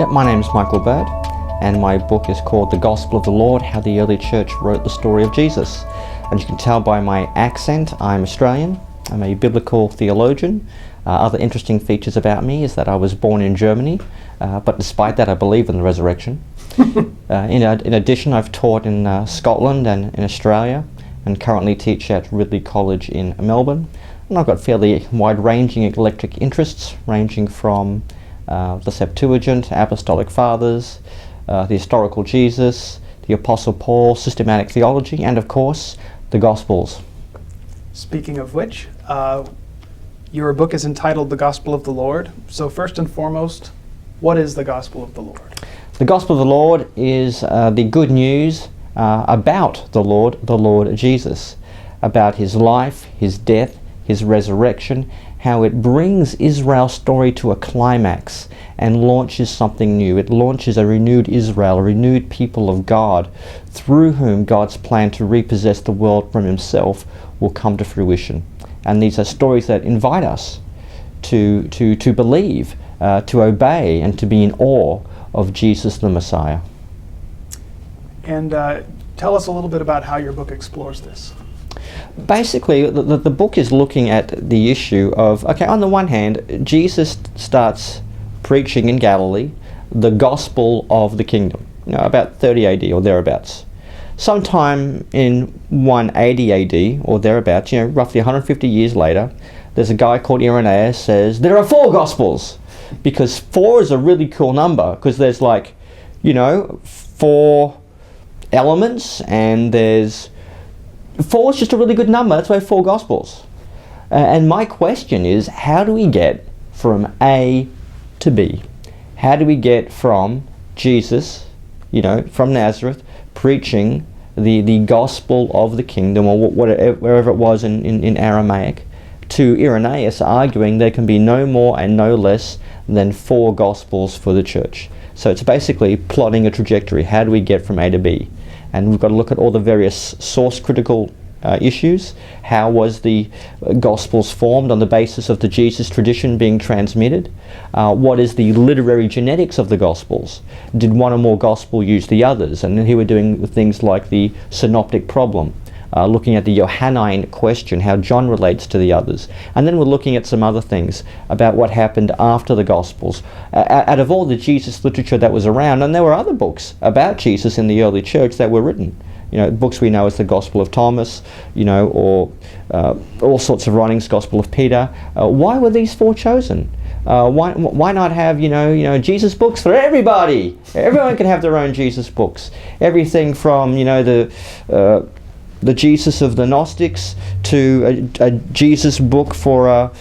Yep, my name is Michael Bird, and my book is called The Gospel of the Lord, How the Early Church Wrote the Story of Jesus. And you can tell by my accent, I'm Australian. I'm a biblical theologian. Other interesting features about me is that I was born in Germany, but despite that I believe in the resurrection. In addition, I've taught in Scotland and in Australia, and currently teach at Ridley College in Melbourne. And I've got fairly wide-ranging eclectic interests, ranging from the Septuagint, Apostolic Fathers, the historical Jesus, the Apostle Paul, systematic theology, and of course, the Gospels. Speaking of which, your book is entitled The Gospel of the Lord. So first and foremost, what is the Gospel of the Lord? The Gospel of the Lord is the good news about the Lord Jesus, about his life, his death, his resurrection, how it brings Israel's story to a climax and launches something new. It launches a renewed Israel, a renewed people of God, through whom God's plan to repossess the world from himself will come to fruition. And these are stories that invite us to believe, to obey, and to be in awe of Jesus the Messiah. And tell us a little bit about how your book explores this. Basically, the book is looking at the issue of, okay, on the one hand, Jesus starts preaching in Galilee the gospel of the kingdom, about 30 AD or thereabouts. Sometime in 180 AD or thereabouts, roughly 150 years later, there's a guy called Eerdmans says, there are 4 gospels, because 4 is a really cool number, because there's 4 elements, and there's 4 is just a really good number. That's why 4 Gospels. And my question is, how do we get from A to B? How do we get from Jesus, from Nazareth, preaching the gospel of the kingdom, or wherever it was in Aramaic, to Irenaeus arguing there can be no more and no less than 4 Gospels for the church? So it's basically plotting a trajectory. How do we get from A to B? And we've got to look at all the various source critical issues. How was the Gospels formed on the basis of the Jesus tradition being transmitted? What is the literary genetics of the Gospels? Did one or more Gospel use the others? And here we're doing things like the synoptic problem, looking at the Johannine question, how John relates to the others. And then we're looking at some other things about what happened after the Gospels. Out of all the Jesus literature that was around, and there were other books about Jesus in the early church that were written. Books we know as the Gospel of Thomas, or all sorts of writings, Gospel of Peter. Why were these 4 chosen? Why not have Jesus books for everybody? Everyone can have their own Jesus books. Everything from the Jesus of the Gnostics to a Jesus book for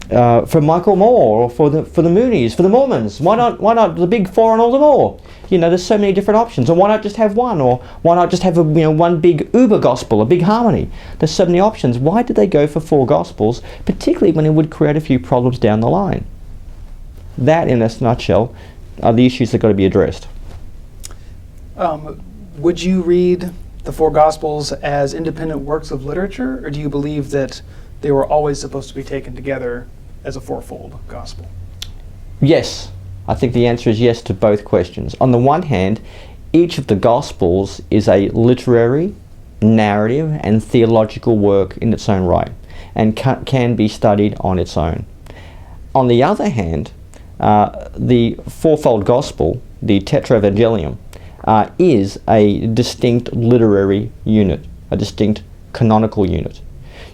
Michael Moore, or for the Moonies, for the Mormons. Why not the big 4 and all the more? There's so many different options. And why not just have one? Or why not just have one big uber gospel, a big harmony? There's so many options. Why did they go for 4 gospels, particularly when it would create a few problems down the line? That, in a nutshell, are the issues that got to be addressed. Would you read the 4 Gospels as independent works of literature, or do you believe that they were always supposed to be taken together as a 4-fold gospel? Yes. I think the answer is yes to both questions. On the one hand, each of the Gospels is a literary, narrative, and theological work in its own right, and can be studied on its own. On the other hand, the 4-fold Gospel, the Tetraevangelium, is a distinct literary unit, a distinct canonical unit.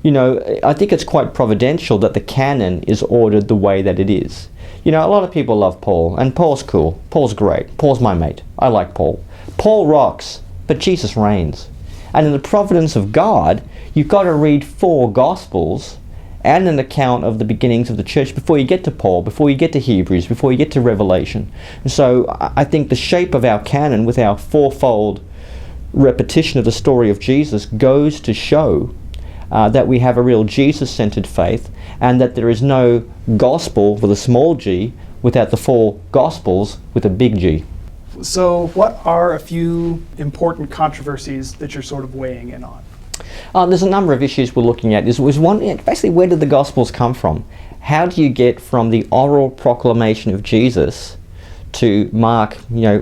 I think it's quite providential that the canon is ordered the way that it is. A lot of people love Paul, and Paul's cool. Paul's great. Paul's my mate. I like Paul. Paul rocks, but Jesus reigns. And in the providence of God, you've got to read 4 Gospels and an account of the beginnings of the church before you get to Paul, before you get to Hebrews, before you get to Revelation. And so I think the shape of our canon, with our 4-fold repetition of the story of Jesus, goes to show that we have a real Jesus-centered faith, and that there is no gospel with a small g without the 4 Gospels with a big G. So what are a few important controversies that you're sort of weighing in on? There's a number of issues we're looking at. There's one, basically, where did the Gospels come from? How do you get from the oral proclamation of Jesus to Mark,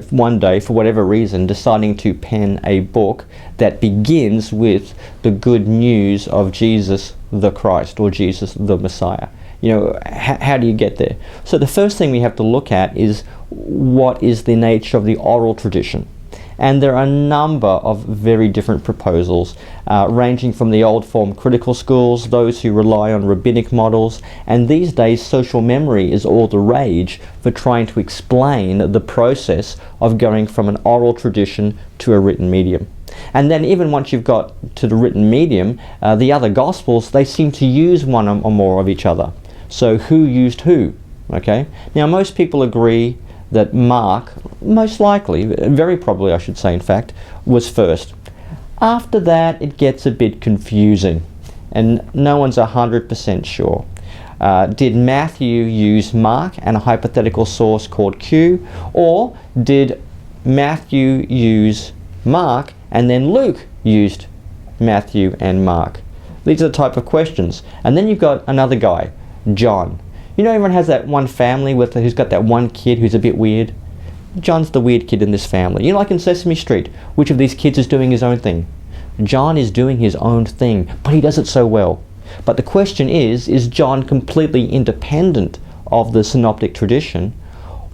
one day, for whatever reason, deciding to pen a book that begins with the good news of Jesus the Christ, or Jesus the Messiah. How do you get there? So the first thing we have to look at is what is the nature of the oral tradition. And there are a number of very different proposals, ranging from the old form critical schools, those who rely on rabbinic models, and these days social memory is all the rage for trying to explain the process of going from an oral tradition to a written medium. And then even once you've got to the written medium, the other Gospels, they seem to use one or more of each other. So who used who? Okay. Now most people agree that Mark, most likely, very probably I should say in fact, was first. After that it gets a bit confusing and no one's 100% sure. Did Matthew use Mark and a hypothetical source called Q, or did Matthew use Mark and then Luke used Matthew and Mark? These are the type of questions. And then you've got another guy, John. Everyone has that one family who's got that one kid who's a bit weird. John's the weird kid in this family. Like in Sesame Street, which of these kids is doing his own thing? John is doing his own thing, but he does it so well. But the question is John completely independent of the synoptic tradition?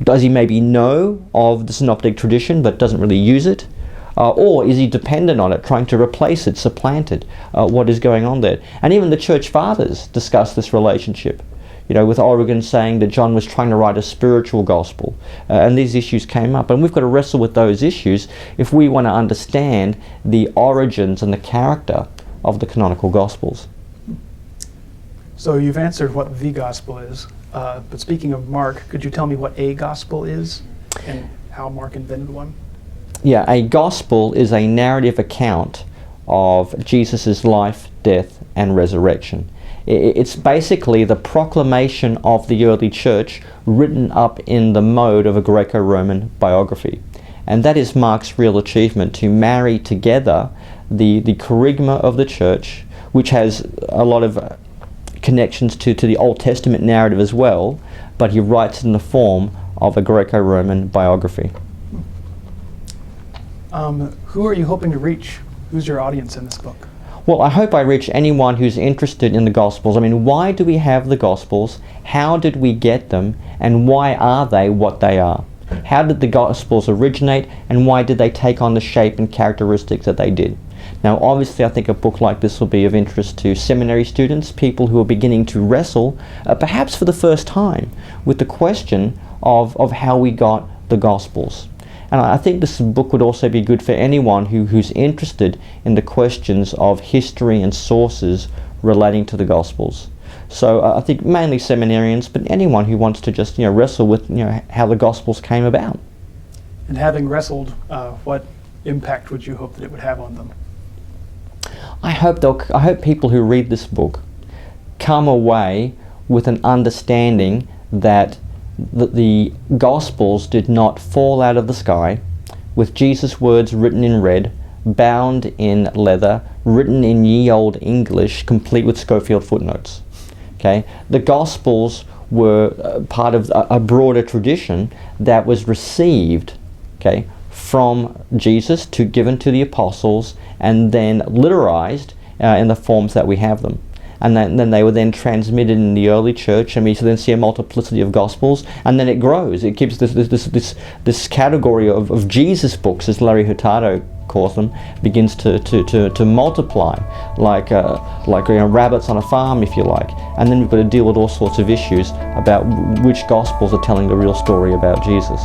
Does he maybe know of the synoptic tradition but doesn't really use it? Or is he dependent on it, trying to replace it, supplant it? What is going on there? And even the church fathers discuss this relationship. With Origen saying that John was trying to write a spiritual gospel. And these issues came up. And we've got to wrestle with those issues if we want to understand the origins and the character of the canonical gospels. So you've answered what the gospel is. But speaking of Mark, could you tell me what a gospel is and how Mark invented one? Yeah, a gospel is a narrative account of Jesus' life, death, and resurrection. It's basically the proclamation of the early church written up in the mode of a Greco-Roman biography. And that is Mark's real achievement, to marry together the charisma of the church, which has a lot of connections to the Old Testament narrative as well, but he writes it in the form of a Greco-Roman biography. Who are you hoping to reach? Who's your audience in this book? Well, I hope I reach anyone who's interested in the Gospels. Why do we have the Gospels? How did we get them? And why are they what they are? How did the Gospels originate? And why did they take on the shape and characteristics that they did? Now, obviously, I think a book like this will be of interest to seminary students, people who are beginning to wrestle, perhaps for the first time, with the question of how we got the Gospels. And I think this book would also be good for anyone who's interested in the questions of history and sources relating to the Gospels. So I think mainly seminarians, but anyone who wants to just wrestle with how the Gospels came about. And having wrestled, what impact would you hope that it would have on them? I hope people who read this book come away with an understanding that the Gospels did not fall out of the sky, with Jesus' words written in red, bound in leather, written in ye old English, complete with Schofield footnotes. Okay, the Gospels were part of a broader tradition that was received, okay, from Jesus given to the apostles, and then literized in the forms that we have them. And then they were then transmitted in the early church, and we then see a multiplicity of Gospels, and then it grows. It keeps this category of Jesus books, as Larry Hurtado calls them, begins to multiply like rabbits on a farm, if you like. And then we've got to deal with all sorts of issues about which Gospels are telling the real story about Jesus.